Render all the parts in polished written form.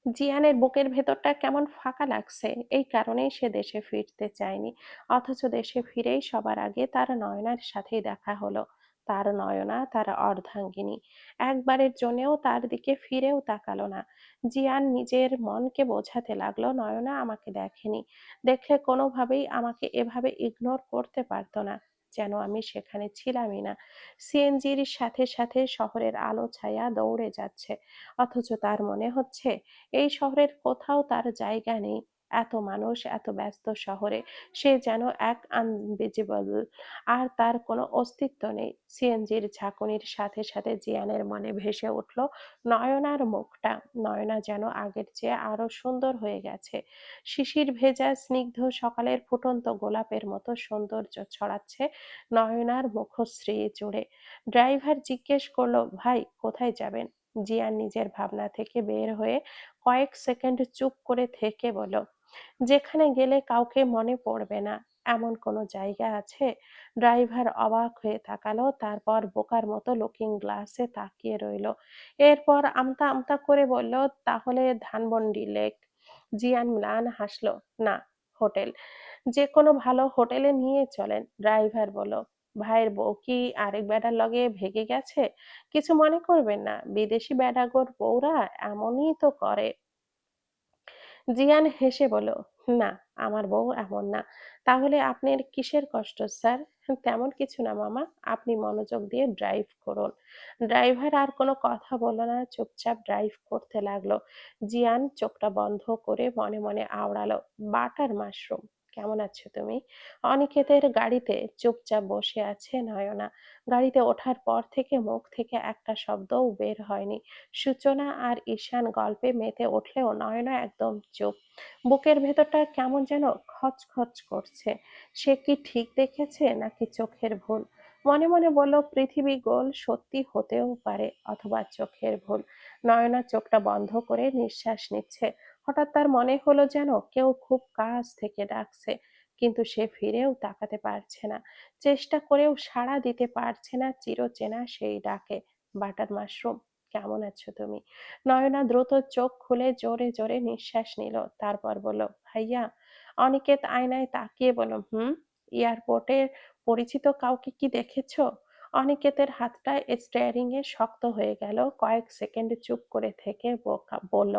জিয়ানের বুকের ভেতরটা কেমন ফাঁকা লাগছে, এই কারণেই সে দেশে ফিরতে চায়নি। অথচ দেশে ফিরেই সবার আগে তার নয়নার সাথেই দেখা হলো। তার নয়না তার অর্ধাঙ্গিনী একবারের জন্যেও তার দিকে ফিরেও তাকালো না। জিয়ান নিজের মনকে বোঝাতে লাগলো, নয়না আমাকে দেখেনি, দেখলে কোনোভাবেই আমাকে এভাবে ইগনোর করতে পারতো না, যেন আমি সেখানে ছিলামই না। সিএনজির সাথে সাথে শহরের আলো ছায়া দৌড়ে যাচ্ছে, অথচ তার মনে হচ্ছে এই শহরের কোথাও তার জায়গা নেই। এত মানুষ, এত ব্যস্ত শহরে সে যেন এক আনভিজিবল, আর তার কোনো অস্তিত্ব নেই। সিএনজির ঝাঁকুনির সাথে সাথে জিয়ানের মনে ভেসে উঠল নয়নার মুখটা। নয়না যেন আগের চেয়ে আরো সুন্দর হয়ে গেছে। শিশির ভেজা স্নিগ্ধ সকালের ফুটন্ত গোলাপের মতো সৌন্দর্য ছড়াচ্ছে নয়নার মুখশ্রী জুড়ে। ড্রাইভার জিজ্ঞেস করলো, ভাই কোথায় যাবেন? জিয়ান নিজের ভাবনা থেকে বের হয়ে কয়েক সেকেন্ড চুপ করে থেকে বলল, যেখানে গেলে কাউকে মনে পড়বে না এমন কোনো জায়গা আছে? ড্রাইভার অবাক হয়ে তাকালো, তারপর বোকার মতো লুকিং গ্লাসে তাকিয়ে রইল। এরপর আমতা আমতা করে বলল, তাহলে ধানমন্ডি লেক। জিয়ান ম্লান হাসলো, না, হোটেল। যে কোনো ভালো হোটেলে নিয়ে চলেন। ড্রাইভার বলল, ভাইয়ের বউ কি আরেক বেটার লগে ভেগে গেছে? কিছু মনে করবেন না, বিদেশি বেডাগোর বউরা এমনই তো করে। জিয়ান হেসে বলল, না, আমার বউ এমন না। তাহলে আপনার কিসের কষ্ট স্যার? তেমন কিছু না মামা, আপনি মনোযোগ দিয়ে ড্রাইভ করুন। ড্রাইভার আর কোনো কথা বলল না, চুপচাপ ড্রাইভ করতে লাগলো। জিয়ান চোখটা বন্ধ করে মনে মনে আওড়ালো, বাটার মাশরুম, কেমন আছো তুমি? অনিকেতের গাড়িতে চুপচাপ বসে আছে নয়না। গাড়িতে ওঠার পর থেকে মুখ থেকে একটা শব্দও বের হয়নি। সূচনা আর ঈশান গল্পে মেতে উঠলেও নয়না একদম চুপ। বুকের ভেতরটা কেমন যেন খচখচ করছে। সে কি ঠিক দেখেছে নাকি চোখের ভুল? মনে মনে বলল, পৃথিবী গোল, সত্যি হতেও পারে, অথবা চোখের ভুল। নয়না চোখটা বন্ধ করে নিঃশ্বাস নিচ্ছে। হঠাৎ তার মনে হলো যেন কেউ খুব কাছ থেকে ডাকছে, কিন্তু সে ফিরেও তাকাতে পারছে না। চেষ্টা করেও সাড়া দিতে পারছে না চিরচেনা সেই ডাকে, বাটার মাশরুম, কেমন আছো তুমি? নয়না দ্রুত চোখ খুলে জোরে জোরে নিঃশ্বাস নিল, তারপর বলল, ভাইয়া। অনিকেত আয়নায় তাকিয়ে বলল, হুম, এয়ারপোর্টের পরিচিত কাউকে কি দেখেছো? অনিকেতের হাতটা স্টিয়ারিং এ শক্ত হয়ে গেল। কয়েক সেকেন্ড চুপ করে থেকে বলল,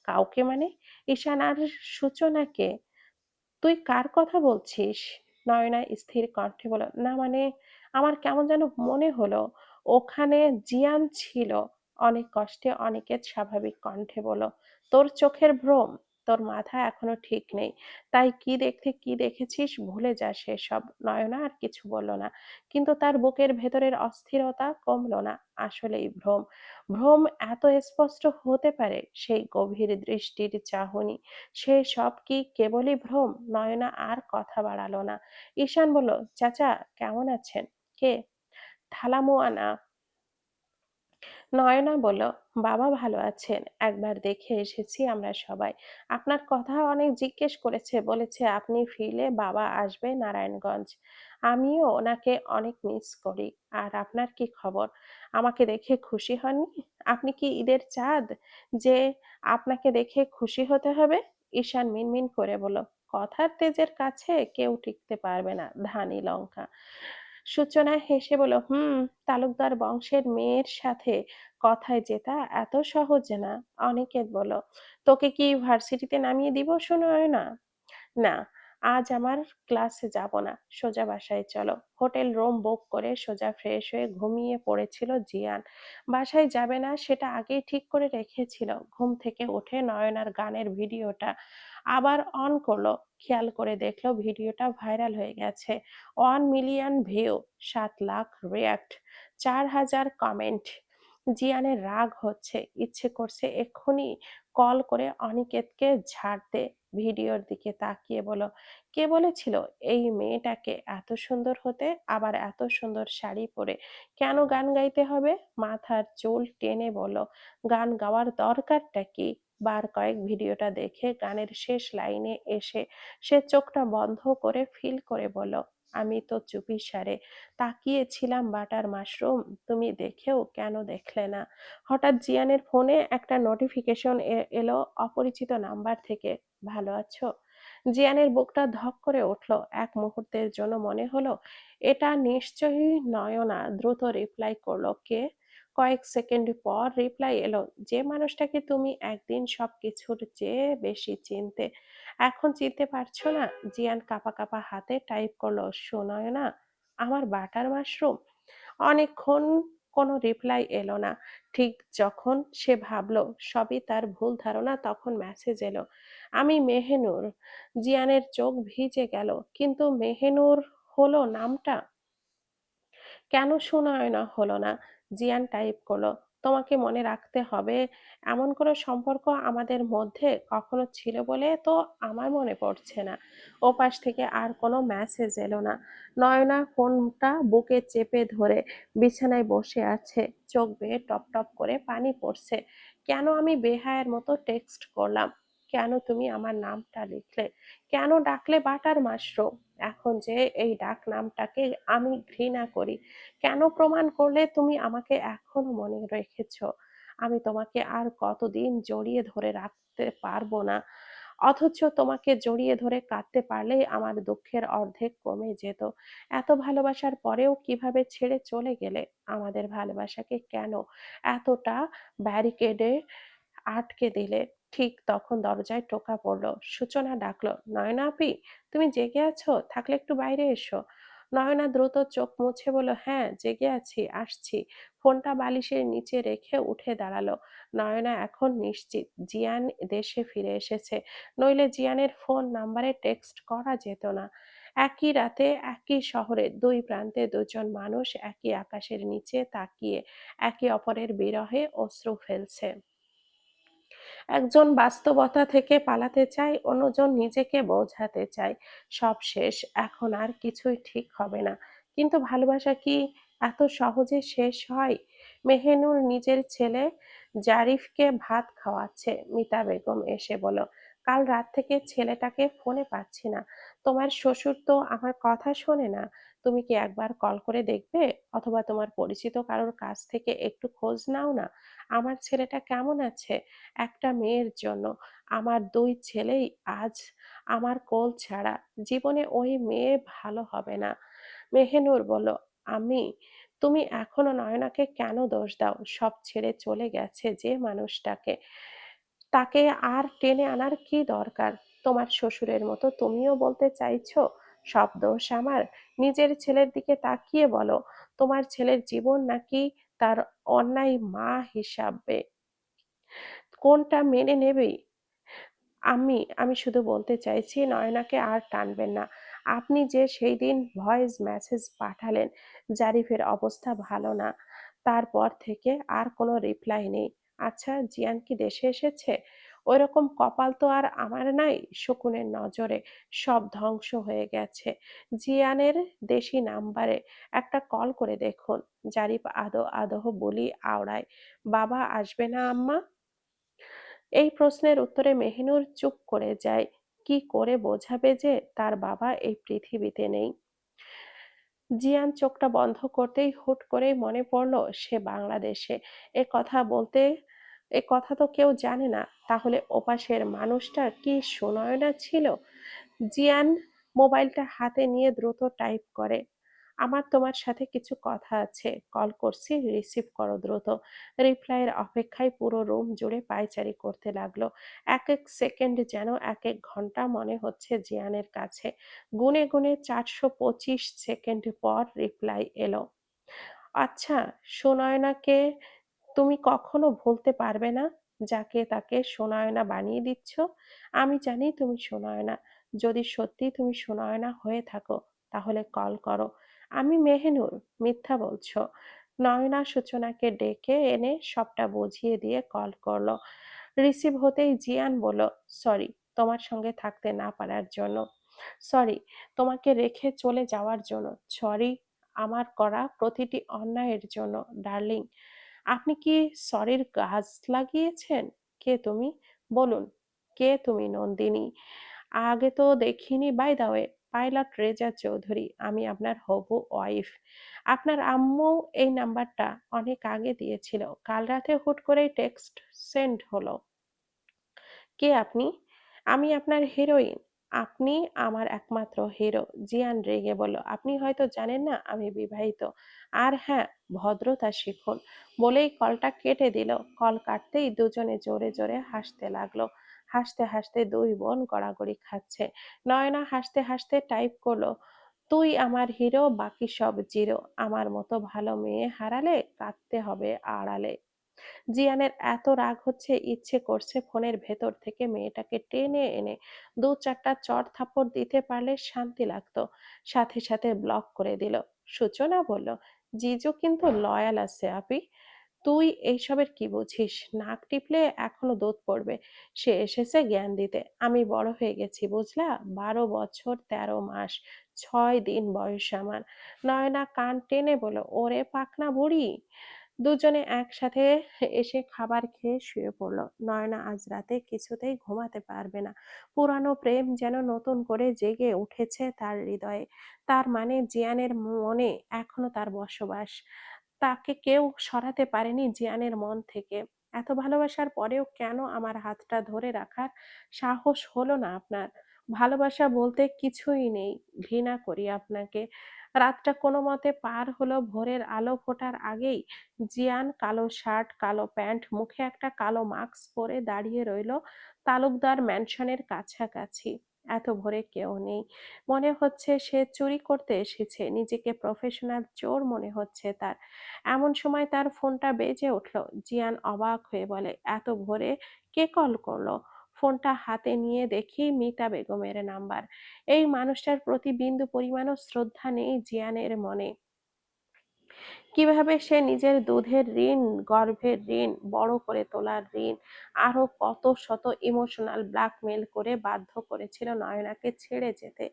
কাউকে মানে? ঈশান আর সূচনাকে? তুই কার কথা বলছিস? নয়না স্থির কণ্ঠে বলল, না মানে, আমার কেমন যেন মনে হলো ওখানে জিয়ান ছিল। অনেক কষ্টে অনিকেত স্বাভাবিক কণ্ঠে বলল, তোর চোখের ভ্রম, তোর মাথা এখনো ঠিক নেই। তাই কি দেখতে কি দেখেছিস ভুলে যা সেসব। নয়না আর কিছু বলল না, কিন্তু তার বুকের ভেতরের অস্থিরতা কমলো না। আসলেই ভ্রম। ভ্রম এত স্পষ্ট হতে পারে? সেই গভীর দৃষ্টির চাহনি, সে সব কি কেবলই ভ্রম? নয়না আর কথা বাড়ালো না। ঈশান বলল, চাচা কেমন আছেন? কে? থালামো আনা। নয়না বলল, বাবা ভালো আছেন, একবার দেখে এসেছি আমরা সবাই। আপনার কথা অনেক জিজ্ঞেস করেছে, বলেছে আপনি ফিরলে বাবা আসবে নারায়ণগঞ্জ। আমিও ওনাকে অনেক মিস করি। আর আপনার কি খবর? আমাকে দেখে খুশি হননি? আপনি কি ঈদের চাঁদ যে আপনাকে দেখে খুশি হতে হবে? ঈশান মিনমিন করে বলল, কথার তেজের কাছে কেউ টিকতে পারবে না, ধানি লঙ্কা। সূচনা হেসে বলল, হুম, তালুকদার বংশের মেয়ের সাথে কথায় জেতা এত সহজ না। অনিকেত বলল, তোকে কি ভার্সিটিতে নামিয়ে দিব? শোনো না, না, আজ আমার ক্লাসে যাব না, সোজা বাসায় চলো। হোটেল রুম বুক করে সোজা ফ্রেশ হয়ে ঘুমিয়ে পড়েছিল জিয়ান। বাসায় যাবে না সেটা আগেই ঠিক করে রেখেছিল। ঘুম থেকে উঠে নয়নার গানের ভিডিওটা আবার অন করলো। খেয়াল করে দেখলো ভিডিওটা ভাইরাল হয়ে গেছে। 1 million view, 7 lakh react, 4,000 comment. জিয়ানের রাগ হচ্ছে, ইচ্ছে করছে এক্ষুনি কল করে অনিকেতকে ঝাড় দে। ভিডিওর দিকে তাকিয়ে বলল, কে বলেছিল এই মেয়েটাকে এত সুন্দর হতে, আবার এত সুন্দর শাড়ি পরে? কেন গান গাইতে হবে? মাথার চুল টেনে বলল, গান গাওয়ার দরকারটা কি? বার কয়েক ভিডিওটা দেখে গানের শেষ লাইনে এসে সে চোখটা বন্ধ করে ফিল করে বলল, আমি তো চুপিসারে তাকিয়েছিলাম বাটার মাশরুম, তুমি দেখেও কেন দেখলে না? হঠাৎ জিয়ানের ফোনে একটা নোটিফিকেশন এলো অপরিচিত নাম্বার থেকে। ভালো আছো? জিয়ানের বুকটা ধক করে উঠল। এক মুহূর্তের জন্য মনে হলো এটা নিশ্চয়ই নয়না। দ্রুত রিপ্লাই করলো, কে? কয়েক সেকেন্ড পর রিপ্লাই এলো, যে মানুষটাকে তুমি একদিন সবকিছুর চেয়ে বেশি চিনতে, এখন চিনতে পারছো না? জিয়ান কাঁপা কাঁপা হাতে টাইপ করলো, সুনয়না, আমার বাটার মাশরুম। অনেকক্ষণ কোনো রিপ্লাই এলো না। ঠিক যখন সে ভাবলো সবই তার ভুল ধারণা, তখন মেসেজ এলো, আমি মেহেনুর। জিয়ানের চোখ ভিজে গেল। কিন্তু মেহেনুর হলো নামটা, কেন সুনয়না হলো না? জিয়ান টাইপ করলো, তোমাকে মনে রাখতে হবে, এমন কোনো সম্পর্ক আমাদের মধ্যে কখনো ছিল বলে তো আমার মনে পড়ছে না। ওপাশ থেকে আর কোনো মেসেজ এলো না। নয়না ফোনটা বুকে চেপে ধরে বিছানায় বসে আছে। চোখ বেয়ে টপ টপ করে পানি পড়ছে। কেন আমি বেহায়ের মতো টেক্সট করলাম? কেন তুমি আমার নামটা লিখলে? কেন ডাকলে বাটার মাশরুম? এখন যে এই ডাক নামটাকে আমি ঘৃণা করি, কেন প্রমাণ করলে তুমি আমাকে এখনো মনে রেখেছো? আমি তোমাকে আর কতদিন জড়িয়ে ধরে রাখতে পারবো না। অথচ তোমাকে জড়িয়ে ধরে কাঁদতে পারলেই আমার দুঃখের অর্ধেক কমে যেত। এত ভালোবাসার পরেও কিভাবে ছেড়ে চলে গেলে? আমাদের ভালোবাসাকে কেন এতটা ব্যারিকেডে আটকে দিলে? ঠিক তখন দরজায় টোকা পড়লো। সূচনা ডাকলো, নয়না আপি, তুমি জেগে আছো? থাকলে একটু বাইরে এসো। নয়না দ্রুত চোখ মুছে বলল, হ্যাঁ জেগে আছি, আসছি। ফোনটা বালিশের নিচে রেখে উঠে দাঁড়ালো। নয়না এখন নিশ্চিত জিয়ান দেশে ফিরে এসেছে, নইলে জিয়ানের ফোন নাম্বারে টেক্সট করা যেত না। একই রাতে একই শহরে দুই প্রান্তে দুজন মানুষ একই আকাশের নিচে তাকিয়ে একে অপরের বিরহে অশ্রু ফেলছে। একজন বাস্তবতা থেকে পালাতে চায়, অন্যজন নিজেকে বোঝাতে চায় সব শেষ, এখন আর কিছুই ঠিক হবে না। কিন্তু ভালোবাসা কি এত সহজে শেষ হয়? মেহেনুর নিজের ছেলে জারিফকে ভাত খাওয়াচ্ছে। মিতা বেগম এসে বলল, কাল রাত থেকে ছেলেটাকে ফোনে পাচ্ছি না। তোমার শ্বশুর তো আমার কথা শোনে না। তুমি কি একবার কল করে দেখবে? অথবা তোমার পরিচিত কারোর কাছ থেকে একটু খোঁজ নাও না, আমার ছেলেটা কেমন আছে। একটা মেয়ের জন্য আমার দুই ছেলেই আজ আমার কোল ছাড়া। জীবনে ওই মেয়ে ভালো হবে না। মেহেনুর বলল, আমি, তুমি এখনো নয়নাকে কেন দোষ দাও? সব ছেড়ে চলে গেছে যে মানুষটাকে, তাকে আর টেনে আনার কি দরকার? তোমার শ্বশুরের মতো তুমিও বলতে চাইছো সব দোষ আমার? নিজের ছেলের দিকে তাকিয়ে বলো, তোমার ছেলের জীবন নাকি তার অন্যায় মা হিসাবে কোনটা মেনে নেবে? আমি শুধু বলতে চাইছি নয়নাকে আর টানবেন না। আপনি যে সেই দিন ভয়েস মেসেজ পাঠালেন, জারিফের অবস্থা ভালো না, তারপর থেকে আর কোনো রিপ্লাই নেই। আচ্ছা জিয়ান কি দেশে এসেছে? ওইরকম কপাল তো আর আমার নাই। শকুনের নজরে সব ধ্বংস হয়ে গেছে। জিয়ানের দেশি নাম্বারে একটা কল করে দেখুন। জারিফ আদো আদো বলি আওড়ায়, বাবা আসবে না আম্মা? এই প্রশ্নের উত্তরে মেহিনুর চুপ করে যায়। কি করে বোঝাবে যে তার বাবা এই পৃথিবীতে নেই? জিয়ান চোখটা বন্ধ করতেই হুট করেই মনে পড়ল সে বাংলাদেশে। এ কথা বলতে, এ কথা তো কেউ জানে না। তাহলে ওপাশের মানুষটা কি সুনয়না ছিল? জিয়ান মোবাইলটা হাতে নিয়ে দ্রুত টাইপ করে, আমার তোমার সাথে কিছু কথা আছে, কল করছি, রিসিভ করো দ্রুত। রিপ্লাইয়ের অপেক্ষায় পুরো রুম জুড়ে পায়চারি করতে লাগলো। এক এক সেকেন্ড যেন এক এক ঘন্টা মনে হচ্ছে জিয়ানের কাছে। গুনে গুনে 425 সেকেন্ড পর রিপ্লাই এলো, আচ্ছা সুনয়নাকে তুমি কখনো ভুলতে পারবে না, যাকে তাকে সুনয়না বানিয়ে দিচ্ছ। আমি জানি তুমি সুনয়না। যদি সত্যি তুমি সুনয়না হয়ে থাকো তাহলে কল করো। আমি মেহেনুর, মিথ্যা বলছো। নয়না সূচনাকে ডেকে এনে সবটা বুঝিয়ে দিয়ে কল করলো। রিসিভ হতেই জিয়ান বলল, সরি তোমার সঙ্গে থাকতে না পারার জন্য, সরি তোমাকে রেখে চলে যাওয়ার জন্য, সরি আমার করা প্রতিটি অন্যায়ের জন্য। ডার্লিং, আপনি কি সরির গাছ লাগিয়েছেন? কে তুমি? বলুন, কে তুমি নন্দিনী? আগে তো দেখিনি, by the way pilot Reza Chowdhury, আমি আপনার হবু ওয়াইফ। আপনার আম্মু এই নাম্বারটা অনেক আগে দিয়েছিল, কাল রাতে হুট করেই টেক্সট সেন্ড হলো। কে আপনি? আমি আপনার হিরোইন। আপনি আমার একমাত্র হিরো। জিয়ান রেগে বলল, আপনি হয়তো জানেন না আমি বিবাহিত। আর হ্যাঁ, ভদ্রতা শিখুন। বলেই কলটা কেটে দিল। কল কাটতেই দুজনে জোরে জোরে হাসতে লাগলো। হাসতে হাসতে দুই বোন গড়াগড়ি খাচ্ছে। নয়না হাসতে হাসতে টাইপ করলো, তুই আমার হিরো, বাকি সব জিরো। আমার মতো ভালো মেয়ে হারালে কাঁদতে হবে আড়ালে। জিয়ানের এত রাগ হচ্ছে, ইচ্ছে করছে ফোনের ভেতর থেকে মেয়েটাকে টেনে এনে দু চারটা চড় থাপ্পড় দিতে পারলে শান্তি লাগতো। সাথে সাথে ব্লক করে দিল। সূচনা বলল, জিজু কিন্তু লয়াল আছে আপি। তুই এইসবের কি বুঝিস? নাক টিপলে এখনো দুধ পড়বে। সে এসেছে জ্ঞান দিতে। আমি বড় হয়ে গেছি বুঝলা, 12 বছর 13 মাস 6 দিন বয়স আমার। নয়না কান টেনে বলল, ওরে পাকনা বুড়ি। দুজনে একসাথে এসে খাবার খেয়ে শুয়ে পড়ল। নয়না আজ রাতে কিছুতেই ঘুমাতে পারবে না। পুরানো প্রেম যেন নতুন করে জেগে উঠেছে তার হৃদয়ে। তার মানে জিয়ানের মনে এখনো তার বসবাস। তাকে কেউ সরাতে পারেনি জিয়ানের মন থেকে। এত ভালোবাসার পরেও কেন আমার হাতটা ধরে রাখার সাহস হলো না আপনার? ভালোবাসা বলতে কিছুই নেই। ঘৃণা করি আপনাকে। রাতটা কোনো মতে পার হলো। ভোরের আলো ফোটার আগেই জিয়ান কালো শার্ট, কালো প্যান্ট, মুখে একটা কালো মাস্ক পরে দাঁড়িয়ে রইল তালুকদার ম্যানশনের কাছাকাছি। এত ভোরে কেউ নেই। মনে হচ্ছে সে চুরি করতে এসেছে। নিজেকে প্রফেশনাল চোর মনে হচ্ছে তার। এমন সময় তার ফোনটা বেজে উঠল। জিয়ান অবাক হয়ে বলে, এত ভোরে কে কল করলো? ফোনটা হাতে নিয়ে দেখি মিতা বেগমের নাম্বার। এই মানুষটার প্রতি বিন্দু পরিমাণও শ্রদ্ধা নেই জিয়ানের মনে। কিভাবে সে নিজের দুধের ঋণ, গর্ভের ঋণ, বড় করে তোলার ঋণ, আরো কত শত ইমোশনাল ব্ল্যাকমেল করে বাধ্য করেছিল নয়নাকে ছেড়ে যেতে।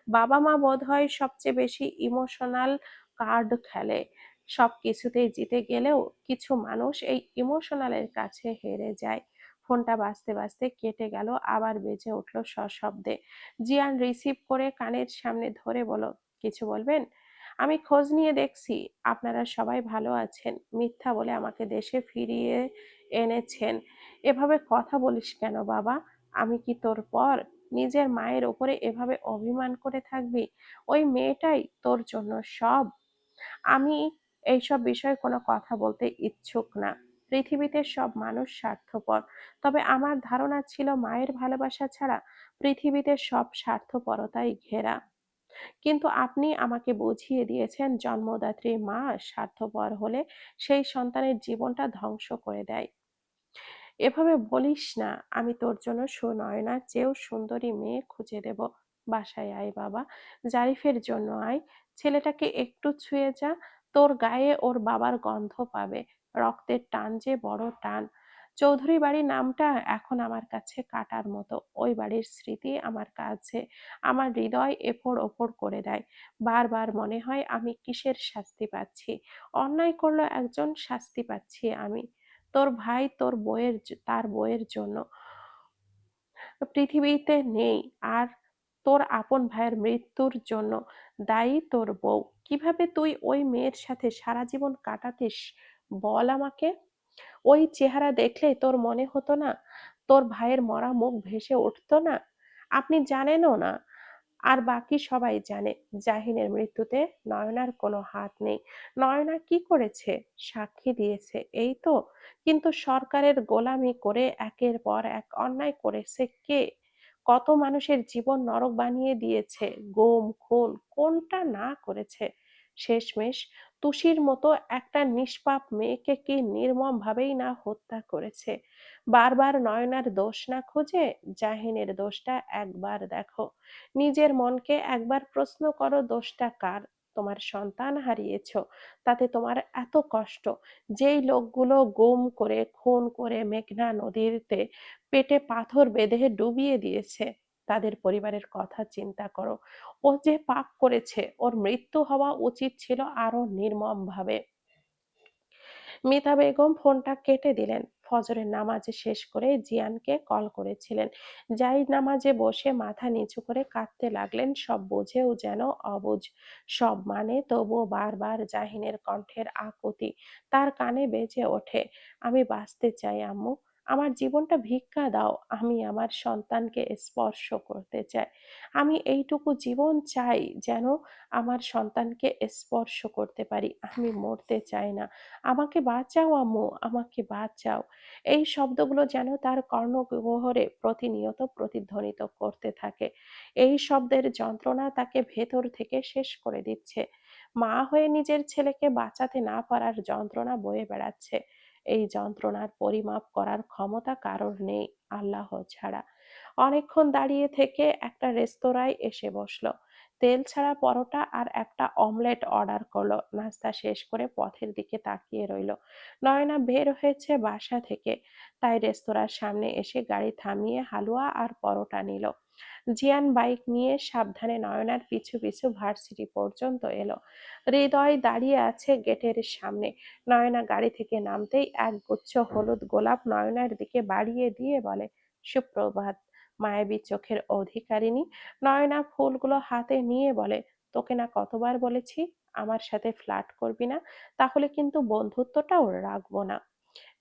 বাবা মা বোধহয় সবচেয়ে বেশি ইমোশনাল কার্ড খেলে। সবকিছুতেই জিতে গেলেও কিছু মানুষ এই ইমোশনালের কাছে হেরে যায়। ফোনটা বাজতে বাজতে কেটে গেল, আবার বেজে উঠল সশব্দে। জিয়ান রিসিভ করে কানের সামনে ধরে বলল, কিছু বলবেন? আমি খোঁজ নিয়ে দেখছি আপনারা সবাই ভালো আছেন। মিথ্যা বলে আমাকে দেশে ফিরিয়ে এনেছেন। এভাবে কথা বলিস কেন বাবা? আমি কি তোর পর? নিজের মায়ের ওপরে এভাবে অভিমান করে থাকবি? ওই মেয়েটাই তোর জন্য সব। আমি এইসব বিষয়ে কোনো কথা বলতে ইচ্ছুক না। পৃথিবীতে সব মানুষ স্বার্থপর। তবে আমার ধারণা ছিল মায়ের ভালোবাসা ছাড়া পৃথিবীতে সব স্বার্থপরতাই ঘেরা। কিন্তু আপনি আমাকে বুঝিয়ে দিয়েছেন জন্মদাত্রী মা স্বার্থপর হলে সেই সন্তানের জীবনটা ধ্বংস করে দেয়। এভাবে বলিস না। আমি তোর জন্য সুনয়নার চেয়েও সুন্দরী মেয়ে খুঁজে দেব। বাসায় আয় বাবা। জারিফের জন্য আয়। ছেলেটাকে একটু ছুঁয়ে যা। তোর গায়ে ওর বাবার গন্ধ পাবে। রক্তের টান যে বড় টান। চৌধুরী বাড়ি নামটা এখন আমার কাছে কাটার মতো। ওই বাড়ির স্মৃতি আমার কাছে আমার হৃদয় এফোড় ওপড় করে দেয়। বারবার মনে হয় আমি কিসের শাস্তি পাচ্ছি। অন্যায় করলো একজন, শাস্তি পাচ্ছি আমি। তোর ভাই তার বউয়ের জন্য পৃথিবীতে নেই। আর তোর আপন ভাইয়ের মৃত্যুর জন্য দায়ী তোর বউ। কিভাবে তুই ওই মেয়ের সাথে সারা জীবন কাটাতিস বল আমাকে? ওই চেহারা দেখলে তোর মনে হতো না? তোর ভাইয়ের মরা মুখ ভেসে উঠতো না? আপনি জানেনও না। আর বাকি সবাই জানে জাহিনের মৃত্যুতে নয়নার কোনো হাত নেই। নয়না কি করেছে? সাক্ষী দিয়েছে, এই তো। কিন্তু সরকারের গোলামি করে একের পর এক অন্যায় করেছে কে? কত মানুষের জীবন নরক বানিয়ে দিয়েছে। গুম খুন কোনটা না করেছে? শেষমেশ তুষির মতো একটা নিষ্পাপ মেয়েকে কি নির্মম ভাবেই না হত্যা করেছে। বারবার নয়নার দোষ না খুঁজে জাহিনের দোষটা একবার দেখো। নিজের মনকে একবার প্রশ্ন করো, দোষটা কার? তোমার সন্তান হারিয়েছো, তাতে তোমার এত কষ্ট। যেই লোকগুলো গুম করে খুন করে মেঘনা নদীতে পেটে পাথর বেঁধে ডুবিয়ে দিয়েছে তাদের পরিবারের কথা চিন্তা করো। ও যে পাপ করেছে, ওর মৃত্যু হওয়া উচিত ছিল আরো নির্মম ভাবে। মিতা বেগম ফোনটা কেটে দিলেন। ফজরের নামাজ শেষ করে জিয়ানকে কল করেছিলেন। যাই নামাজে বসে মাথা নিচু করে কাঁদতে লাগলেন, সব বুঝেও যেন অবুঝ। সব মানে তবুও বারবার জাহিনের কণ্ঠের আকুতি তার কানে বেজে ওঠে। আমি বাঁচতে চাই আম্মু, আমার জীবনটা ভিক্ষা দাও, আমি আমার সন্তানকে স্পর্শ করতে চাই। আমি এইটুকু জীবন চাই যেন আমার সন্তানকে স্পর্শ করতে পারি। আমি মরতে চাই না। আমাকে বাঁচাও আম্মু, আমাকে বাঁচাও। এই শব্দগুলো যেন তার কর্ণগহ্বরে প্রতিনিয়ত প্রতিধ্বনিত করতে থাকে। এই শব্দের যন্ত্রণা তাকে ভেতর থেকে শেষ করে দিচ্ছে। মা হয়ে নিজের ছেলেকে বাঁচাতে না পারার যন্ত্রণা বয়ে বেড়াচ্ছে। এই যন্ত্রণার পরিমাপ করার ক্ষমতা কারোর নেই আল্লাহ ছাড়া। অনেকক্ষণ দাঁড়িয়ে থেকে একটা রেস্তোরাঁয় এসে বসলো। তেল ছাড়া পরোটা আর একটা অমলেট অর্ডার করলো। নাস্তা শেষ করে পথের দিকে তাকিয়ে রইল। নয়না বের হয়েছে বাসা থেকে, তাই রেস্তোরাঁর সামনে এসে গাড়ি থামিয়ে হালুয়া আর পরোটা নিল। জিয়ান বাইক নিয়ে সাবধানে নয়নার পিছু পিছু ভার্সিটি পর্যন্ত এলো। হৃদয় দাঁড়িয়ে আছে গেটের সামনে। নয়না গাড়ি থেকে নামতেই এক গুচ্ছ হলুদ গোলাপ নয়নার দিকে বাড়িয়ে দিয়ে বলে, সুপ্রভাত মায়াবী চোখের অধিকারিণী। নয়না ফুলগুলো হাতে নিয়ে বলে, তোকে না কতবার বলেছি আমার সাথে ফ্লার্ট করবি না, তাহলে কিন্তু বন্ধুত্বটাও রাখবো না।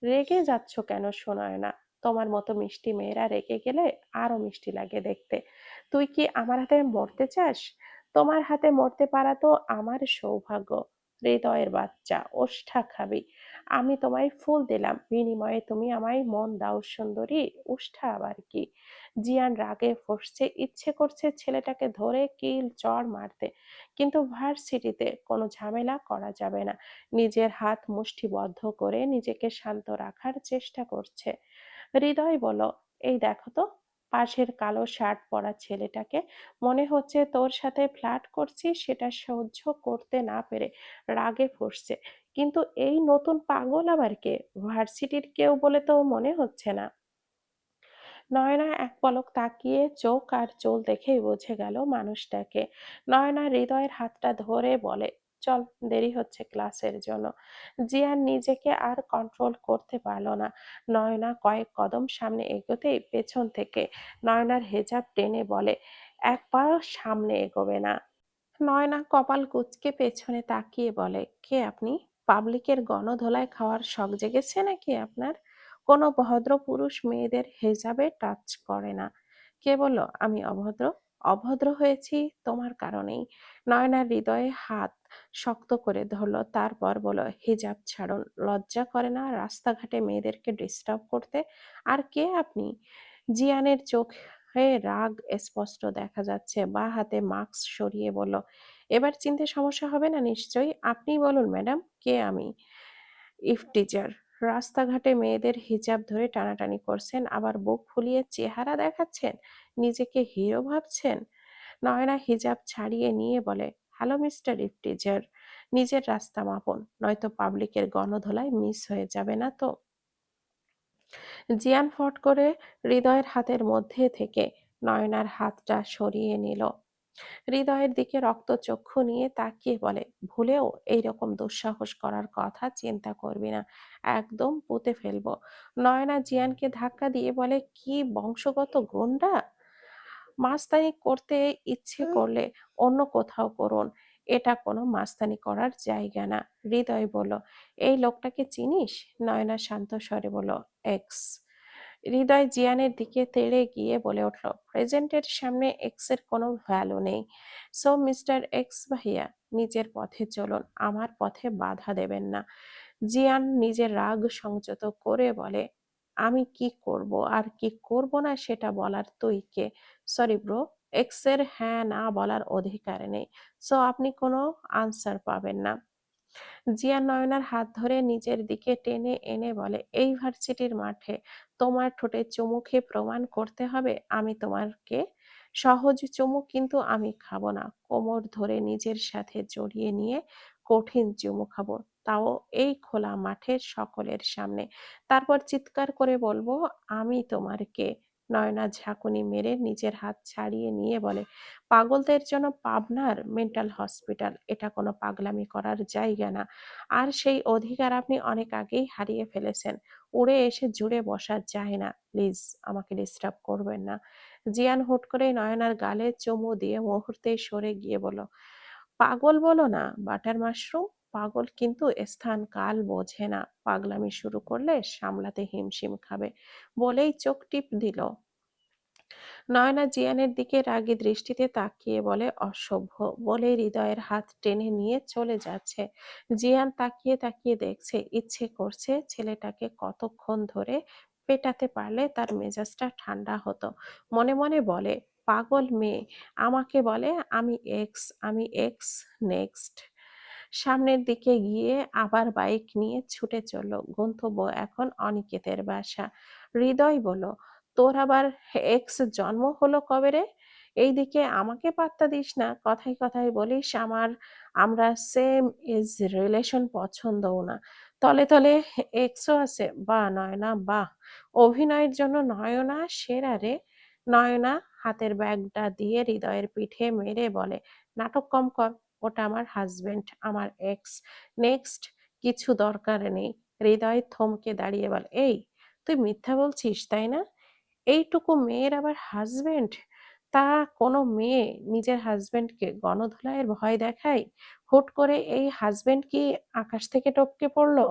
রেগে যাচ্ছ কেন সুনয়না? তোমার মতো মিষ্টি মেয়েরা রেগে গেলে আরো মিষ্টি লাগে দেখতে। তুই কি আমার হাতে মরতে চাস? তোমার হাতে মরতে পারা তো আমার সৌভাগ্য। হৃদয়ের বাচ্চা, ওষ্ঠা খাবি? আমি তোমায় ফুল দিলাম, বিনিময়ে তুমি আমায় মন দাও সুন্দরী। ওষ্ঠা আবার কি? জিয়ান রাগে ফসছে, ইচ্ছে করছে ছেলেটাকে ধরে কিল চড় মারতে, কিন্তু ভার্সিটিতে কোনো ঝামেলা করা যাবে না। নিজের হাত মুষ্টিবদ্ধ করে নিজেকে শান্ত রাখার চেষ্টা করছে। হৃদয় বলল, এই দেখো তো পাশের কালো শার্ট পরা ছেলেটাকে, মনে হচ্ছে তোর সাথে ফ্লার্ট করছি সেটা সহ্য করতে না পেরে রাগে ফুঁসছে। কিন্তু এই নতুন পাগল আবার কে? ভার্সিটির কেউ বলে তো মনে হচ্ছে না। নয়না এক পলক তাকিয়ে চোখ আর চুল দেখেই বুঝে গেল মানুষটাকে। নয়না হৃদয়ের হাতটা ধরে বলে, চল, দেরি হচ্ছে ক্লাসের জন্য। জিয়ান নিজেকে আর কন্ট্রোল করতে পারল না। নয়না কয়েক কদম সামনে এগোতেই পেছন থেকে নয়নার হেজাব টেনে বলে, এক পা সামনে এগোবে না। নয়না কপাল কুঁচকে পেছনে তাকিয়ে বলে, কে আপনি? পাবলিকের গণধোলায় খাওয়ার শখ জেগেছে নাকি আপনার? কোনো ভদ্র পুরুষ মেয়েদের হেজাবে টাচ করে না। কে বলল আমি অভদ্র? অভদ্র হয়েছি তোমার কারণেই। নয়নার হৃদয়ে হাত শক্ত করে ধরল, তারপর বলল, হিজাব ছাড়ুন, লজ্জা করে না রাস্তাঘাটে মেয়েদেরকে ডিস্টার্ব করতে? আর কে আপনি? জিয়ানের চোখে রাগ স্পষ্ট দেখা যাচ্ছে। বা হাতে মাস্ক সরিয়ে বলল, এবার চিনতে সমস্যা হবে না নিশ্চয়ই? আপনিই বলুন ম্যাডাম, কে আমি? ইফটিজার। রাস্তাঘাটে মেয়েদের হিজাব ধরে টানাটানি করছেন, আবার বুক ফুলিয়ে চেহারা দেখাচ্ছেন, নিজেকে হিরো ভাবছেন। নয়না হিজাব ছাড়িয়ে নিয়ে বলে, হ্যালো মিস্টার ইফটিজার, নিজের রাস্তা মাপুন, নয়তো পাবলিকের গণধোলায় মিস হয়ে যাবে না তো। জিয়ান ফট করে হৃদয়ের হাতের মধ্যে থেকে নয়নার হাতটা সরিয়ে নিল। হৃদয়ের দিকে রক্তচক্ষু নিয়ে তাকিয়ে বলে, ভুলেও এইরকম দুঃসাহস করার কথা চিন্তা করবি না, একদম পুঁতে ফেলবো। নয়না জিয়ানকে ধাক্কা দিয়ে বলে, কি বংশগত গুন্ডা? মাস্তানি করতে ইচ্ছে করলে অন্য কোথাও করুন, এটা কোনো মাস্তানি করার জায়গা না। হৃদয় বলল, এই লোকটাকে চিনিস? নয়না শান্ত স্বরে বলল, এক্স। হৃদয় জিয়ানের দিকে তেড়ে গিয়ে বলে উঠল, প্রেজেন্টের সামনে এক্স এর কোনো ভ্যালু নেই। সো মিস্টার এক্স ভাইয়া, নিজের পথে চলুন, আমার পথে বাধা দেবেন না। জিয়ান নিজের রাগ সংযত করে বলে, আমি কি করব আর কি করব না সেটা বলার তুই কে? সরি ব্রো, এক্স এর হ্যাঁ না বলার অধিকার নেই। সো আপনি কোনো আনসার পাবেন না। জিয়া নয়নার হাত ধরে নিজের দিকে টেনে এনে বলে, এই ভার্সিটির মাঠে তোমার ঠোঁটে চুমু খেয়ে প্রমাণ করতে হবে আমি তোমাকে? সহজ চুমু কিন্তু আমি খাবো না, কোমর ধরে নিজের সাথে জড়িয়ে নিয়ে কঠিন চুমু খাবো, তাও এই খোলা মাঠের সকলের সামনে। তারপর চিৎকার করে বলবো, আমি তোমার কে? নয়না ঝাঁকুনি মেরে নিজের হাত ছাড়িয়ে নিয়ে বলে, পাগলদের জন্য পাবনার মেন্টাল হসপিটাল, এটা কোনো পাগলামি করার জায়গা না। আর সেই অধিকার আপনি অনেক আগেই হারিয়ে ফেলেছেন। উড়ে এসে জুড়ে বসা যায় না। প্লিজ আমাকে ডিস্টার্ব করবেন না। জিয়ান হুট করে নয়নার গালে চুমু দিয়ে মুহূর্তেই সরে গিয়ে বলল, পাগল বলো না বাটার মাশরুম, পাগল কিন্তু স্থান কাল বোঝে না, পাগলামি শুরু করলে সামলাতে হিমশিম খাবে। বলেই চোখ টিপ দিল। নয়না জিয়ানের দিকে রাগী দৃষ্টিতে তাকিয়ে বলে, অসভ্য, বলেই হৃদয়ের হাত টেনে নিয়ে চলে যাচ্ছে। জিয়ান তাকিয়ে তাকিয়ে দেখছে, ইচ্ছে করছে ছেলেটাকে কতক্ষণ ধরে পেটাতে পারলে তার মেজাজটা ঠান্ডা হতো। মনে মনে বলে, পাগল মেয়ে আমাকে বলে আমি এক্স, আমি এক্স নেক্সট। সামনের দিকে গিয়ে আবার বাইক নিয়ে ছুটে চলল। গন্তব্য এখন অনিকেতের বাসা। হৃদয় বলল, তোর আবার এক্স জন্ম হলো কবে রে? এইদিকে আমাকে পাত্তা দিস না, কথায় কথায় বলিস আমরা সেম এজ রিলেশন পছন্দও না, তলে তলে এক্সও আছে। বাহ নয়না বাহ, অভিনয়ের জন্য নয়না সেরা রে। নয়না হাতের ব্যাগটা দিয়ে হৃদয়ের পিঠে মেরে বলে, নাটক কম কর, ওটা আমার হাজবেন্ড, আমার এক্স নেক্সট কিছু দরকার নেই। হৃদয় থমকে দাঁড়িয়ে বলে, এই তুই মিথ্যা বলছিস তাই না? এইটুকু মেয়ের আবার হাজবেন্ড? তা কোনো মেয়ে নিজের হাজবেন্ডকে গণধোলাইয়ের ভয় দেখায়? হুট করে এই হাজবেন্ড কি আকাশ থেকে টপকে পড়লো?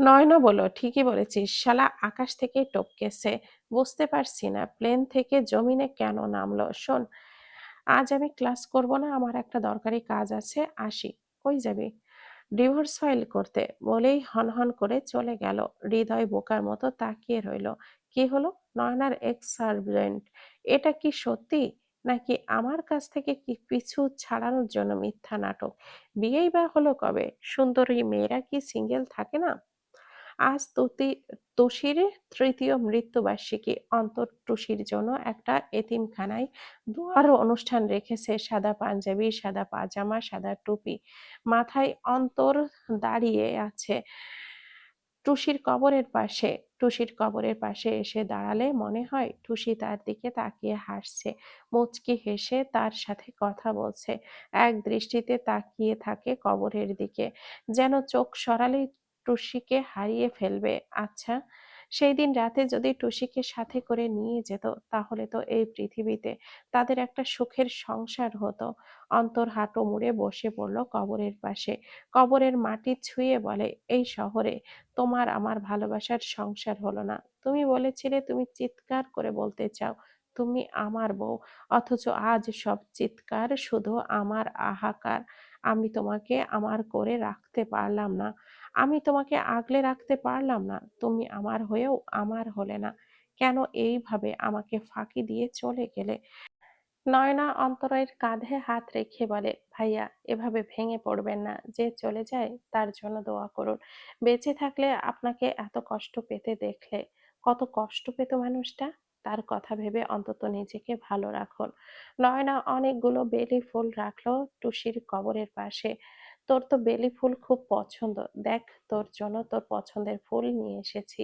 নয়না বলল, ঠিকই বলেছিস, শালা আকাশ থেকেই টপকেছে। বুঝতে পারছি না প্লেন থেকে জমিনে কেন নামলো। শোন, আজ আমি ক্লাস করব না, আমার একটা দরকারি কাজ আছে, আসি। কই যাবি? ডিভোর্স ফাইল করতে, বলেই হনহন করে চলে গেল। হৃদয় বোকার মতো তাকিয়ে রইল। কি হলো? নয়নার এক্স সার্ভেন্ট, এটা কি সত্যি নাকি আমার কাছ থেকে কি পিছু ছাড়ানোর জন্য মিথ্যা নাটক? বিয়েই বা হলো কবে? সুন্দরী মেয়েরা কি সিঙ্গেল থাকে না? আজ তুষির তৃতীয় মৃত্যুবার্ষিকী। অন্তর টুসির জন্য একটা এতিমখানায় দোয়ার অনুষ্ঠান রেখেছে। সাদা পাঞ্জাবি, সাদা পাজামা, সাদা টুপি মাথায় অন্তর দাঁড়িয়ে আছে টুসির কবরের পাশে এসে দাঁড়ালে মনে হয় টুসি তার দিকে তাকিয়ে হাসছে, মুচকি হেসে তার সাথে কথা বলছে। এক দৃষ্টিতে তাকিয়ে থাকে কবরের দিকে, যেন চোখ সরালেই টুসিকে হারিয়ে ফেলবে। আচ্ছা, সেই দিন রাতে যদি টুসিকে সাথে করে নিয়ে যেত, তাহলে তো এই পৃথিবীতে তাদের একটা সুখের সংসার হতো। অন্তর হাঁটু মুড়ে বসে পড়ল কবরের পাশে। কবরের মাটি ছুঁয়ে বলে, এই শহরে তোমার আমার ভালোবাসার সংসার হলো না। তুমি বলেছিলে তুমি চিৎকার করে বলতে চাও তুমি আমার বউ, অথচ আজ সব চিৎকার শুধু আমার হাহাকার। আমি তোমাকে আমার করে রাখতে পারলাম না, আমি তোমাকে আগলে রাখতে পারলাম না, তুমি আমার হয়েও আমার হলে না। কেন এইভাবে আমাকে ফাঁকি দিয়ে চলে গেলে? নয়না অন্তরের কাঁধে হাত রেখে বলে, ভাইয়া এভাবে ভেঙে পড়বেন না, যে চলে যায় তার জন্য দোয়া করুন। বেঁচে থাকলে আপনাকে এত কষ্ট পেতে দেখলে, কত কষ্ট পেত মানুষটা, তার কথা ভেবে অন্তত নিজেকে ভালো রাখুন। নয়না অনেকগুলো বেলি ফুল রাখলো টুসির কবরের পাশে। তোর তো বেলি ফুল খুব পছন্দ, দেখ তোর জন্য তোর পছন্দের ফুল নিয়ে এসেছি।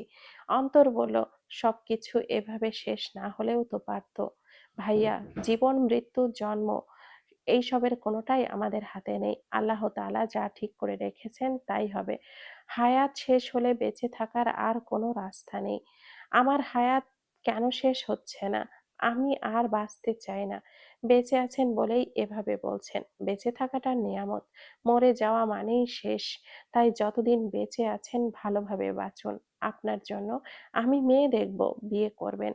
অন্তর বলল, সবকিছু এভাবে শেষ না হলেও তো পারতো ভাইয়া। জীবন মৃত্যু জন্ম এইসবের কোনোটাই আমাদের হাতে নেই। আল্লাহ তাআলা যা ঠিক করে রেখেছেন তাই হবে। হায়াত শেষ হলে বেঁচে থাকার আর কোনো রাস্তা নেই। আমার হায়াত কেন শেষ হচ্ছে না? আমি আর বাঁচতে চাই না। বেঁচে আছেন বলেই এভাবে বলছেন। বেঁচে থাকাটা নেয়ামত, মরে যাওয়া মানেই শেষ। তাই যতদিন বেঁচে আছেন ভালোভাবে বাঁচুন। আপনার জন্য আমি মেয়ে দেখব, বিয়ে করবেন।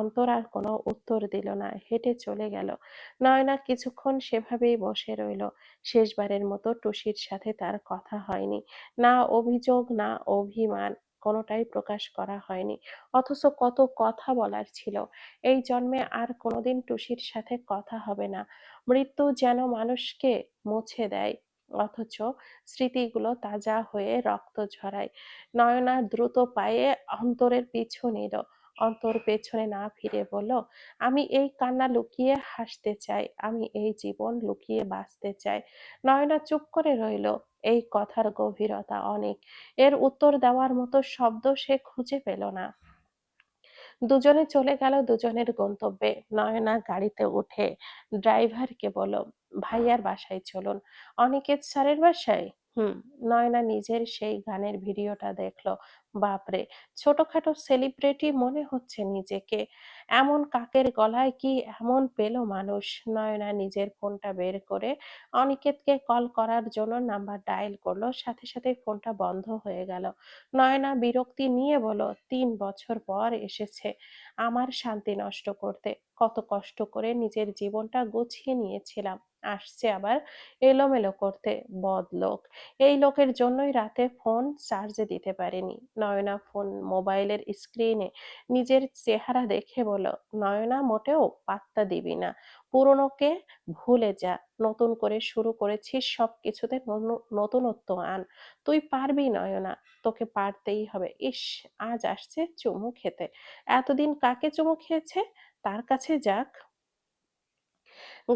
অন্তর আর কোনো উত্তর দিল না, হেঁটে চলে গেল। নয়না কিছুক্ষণ সেভাবেই বসে রইল। শেষবারের মতো টুসির সাথে তার কথা হয়নি। না অভিযোগ না অভিমান, কোনোটাই প্রকাশ করা হয়নি। অথচ কত কথা বলার ছিল। এই জন্মে আর কোনোদিন টুসির সাথে কথা হবে না। মৃত্যু যেন মানুষকে মুছে দেয়, অথচ স্মৃতিগুলো তাজা হয়ে রক্ত ঝরায়। নয়না দ্রুত পায়ে অন্তরের পিছু নিল। অন্তর পেছনে না ফিরে বলল, আমি এই কান্না লুকিয়ে হাসতে চাই, আমি এই জীবন লুকিয়ে বাঁচতে চাই। নয়না চুপ করে রইল। এই কথার গভীরতা অনেক, এর উত্তর দেওয়ার মতো শব্দ সে খুঁজে পেল না। দুজনে চলে গেল দুজনের গন্তব্যে। নয়না গাড়িতে উঠে ড্রাইভারকে বলল, "ভাইয়ার বাসায় চলুন।" "অনিকেত স্যারের বাসায়?" হুম। নয়না নিজের সেই গানের ভিডিওটা দেখলো। বাপরে! ছোটখাটো সেলিব্রিটি মনে হচ্ছে নিজেকে। এমন কাকের গলায় কি এমন পেল মানুষ? নয়না নিজের ফোনটা বের করে অনিকেতকে কল করার জন্য নাম্বার ডায়াল করলো। সাথে সাথে ফোনটা বন্ধ হয়ে গেল। নয়না বিরক্তি নিয়ে বলল, ৩ বছর পর এসেছে আমার শান্তি নষ্ট করতে। কত কষ্ট করে নিজের জীবনটা গুছিয়ে নিয়েছিলাম। আসছে আবার এলোমেলো করতে। বদলোক। এই লোকের জন্যই রাতে ফোন চার্জে দিতে পারিনি। নয়না মোবাইলের স্ক্রিনে নিজের চেহারা দেখে বলল, নয়না মোটেও পাত্তা দিবি না। পুরনোকে ভুলে যা। নতুন করে শুরু করেছিস, সবকিছুতে নতুনত্ব আন। তুই পারবি নয়না। তোকে পারতেই হবে। ইস! আজ আসছে চুমু খেতে। এতদিন কাকে চুমু খেয়েছে? তার কাছে যাক।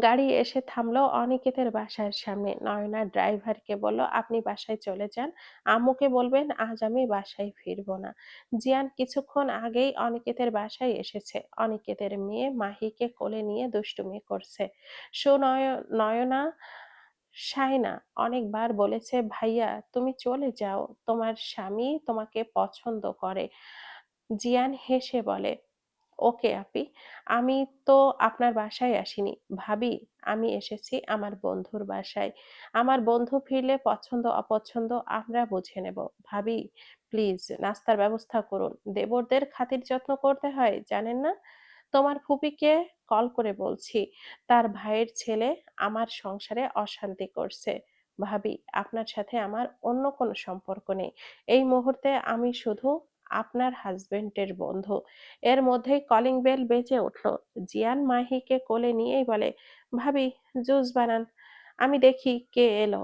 গাড়ি এসে থামলো অনিকেতের বাসার সামনে। নয়না ড্রাইভারকে বলল, আপনি বাসায় চলে যান। আম্মুকে বলবেন আজ আমি বাসায় ফিরবো না। জিয়ান কিছুক্ষণ আগেই অনিকেতের বাসায় এসেছে। অনিকেতের মেয়ে মাহিকে কোলে নিয়ে দুষ্টুমি করছে। নয়না শাইনা অনেকবার বলেছে, ভাইয়া তুমি চলে যাও, তোমার স্বামী তোমাকে পছন্দ করে। জিয়ান হেসে বলে, ওকে আপি, আমি তো আপনার বাসায় আসিনি। ভাবি, আমি এসেছি আমার বন্ধুর বাসায়। আমার বন্ধু ফিরলে পছন্দ অপছন্দ আমরা বুঝে নেব। ভাবি, প্লিজ নাস্তার ব্যবস্থা করুন। দেবরদের খাতির যত্ন করতে হয়, জানেন না? তোমার ফুপিকে কল করে বলছি, তার ভাইয়ের ছেলে আমার সংসারে অশান্তি করছে। ভাবি, আপনার সাথে আমার অন্য কোনো সম্পর্ক নেই। এই মুহূর্তে আমি শুধু আপনার হাজবেন্ডের বন্ধু। এর মধ্যেই কলিং বেল বেজে উঠল। জিয়ান মাহিকে কোলে নিয়েই বলে, ভাবি জুস বানান, আমি দেখি কে এলো।